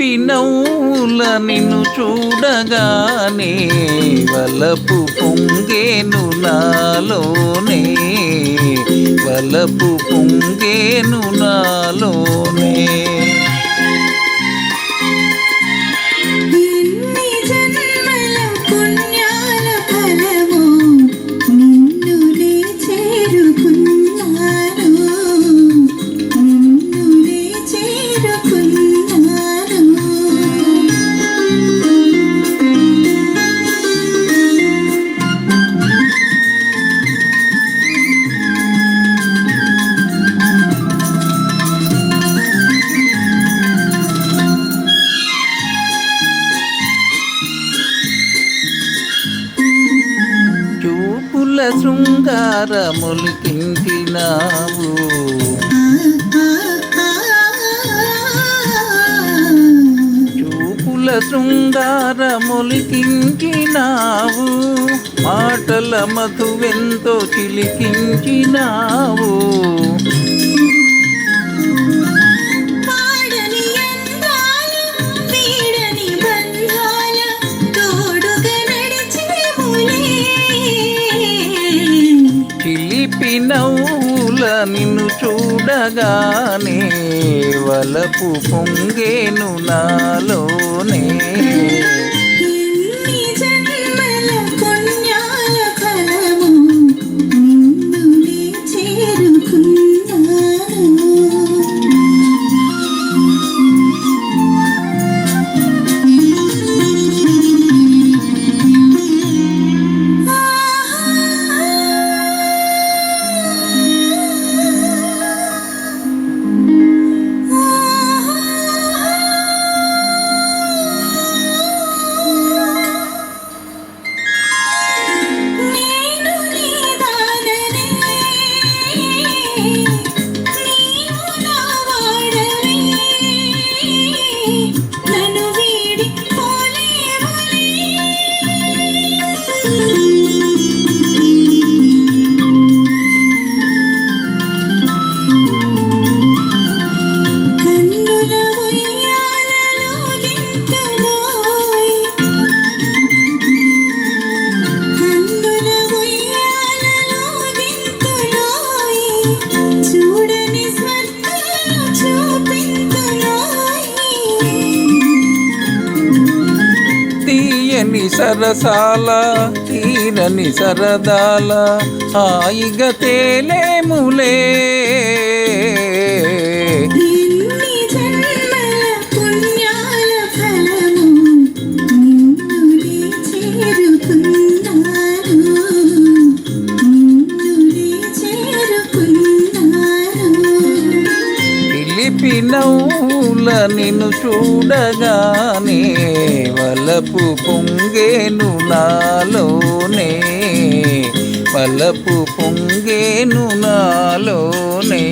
చిలిపి నవ్వుల నిన్ను చూడగానే వలపు పొంగేను నాలోనే, వలపు పొంగేను నాలోనే. చూపుల శృంగారములికించినావు, చూపుల శృంగారములికించినావు, మాటల మధువెంతో చిలికించినావు. చిలిపి నవ్వుల నిన్ను చూడగానే వలపు పొంగేను నాలోనే. తీయని సరసాల తీరని సరదాల హాయిగా తేలేములే. చిలిపి నవ్వుల నిన్ను చూడగానే వలపు పొంగేను నాలోనే, వలపు పొంగేను నాలోనే.